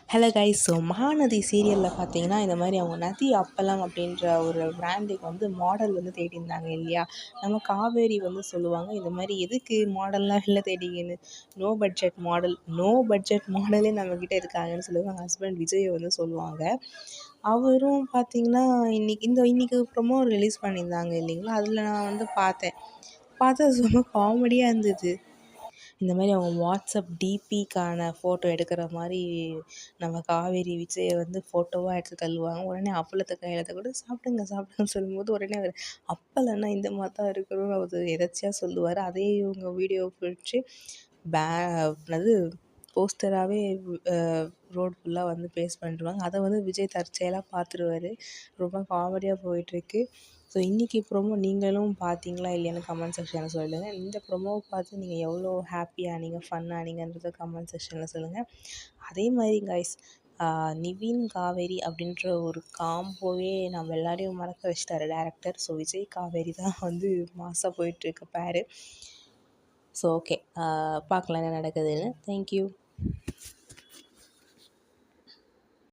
Hello guys. So Mahanadi சீரியலில் பார்த்தீங்கன்னா இந்த மாதிரி அவங்க நதி அப்பளம் அப்படின்ற ஒரு பிராண்டுக்கு வந்து மாடல் வந்து தேடியிருந்தாங்க இல்லையா. நம்ம காவேரி வந்து சொல்லுவாங்க இந்த மாதிரி எதுக்கு மாடல்லாம் இல்லை தேடிங்கன்னு. நோ பட்ஜெட் மாடலே நம்மக்கிட்ட இருக்காங்கன்னு சொல்லுவாங்க. ஹஸ்பண்ட் விஜய் வந்து சொல்லுவாங்க. அவரும் பார்த்தீங்கன்னா இன்னைக்கு ப்ரொமோ ரிலீஸ் பண்ணியிருந்தாங்க இல்லைங்களா. அதில் நான் வந்து பார்த்தா ரொம்ப காமெடியாக இருந்தது. இந்த மாதிரி அவங்க வாட்ஸ்அப் டிபிக்கான ஃபோட்டோ எடுக்கிற மாதிரி நம்ம காவேரி விஜயை வந்து ஃபோட்டோவாக எடுத்து தள்ளுவாங்க. உடனே அப்பளத்தை கையில் கூட சாப்பிடுங்கன்னு சொல்லும்போது உடனே அவர் அப்பளம்னா இந்த மாதிரி தான் இருக்கணும்னு அவர் எதாச்சியாக சொல்லுவார். அதே இவங்க வீடியோ பிடிச்சி என்னது போஸ்டராகவே ரோடு ஃபுல்லாக வந்து பேஸ்ட் பண்ணிடுவாங்க. அதை வந்து விஜய் தற்செயலாக பார்த்துருவாரு. ரொம்ப காமெடியாக போயிட்டுருக்கு. ஸோ இன்றைக்கி ப்ரோமோ நீங்களும் பார்த்தீங்களா இல்லையான்னு கமெண்ட் செக்ஷனில் சொல்லுங்கள். இந்த ப்ரோமோவை பார்த்து நீங்கள் எவ்வளோ ஹாப்பியானீங்க, ஃபன் ஆனீங்கன்றத கமெண்ட் செக்ஷனில் சொல்லுங்கள். அதே மாதிரி கைஸ், நிவின் காவேரி அப்படின்ற ஒரு காம்போவே நம்ம எல்லாரையும் மறக்க வச்சிட்டாரு டேரக்டர். ஸோ விஜய் காவேரி தான் வந்து மாசாக போயிட்டுருக்கு பேரு. ஸோ ஓகே, பார்க்கலாம் என்ன நடக்குதுன்னு. தேங்க்யூ.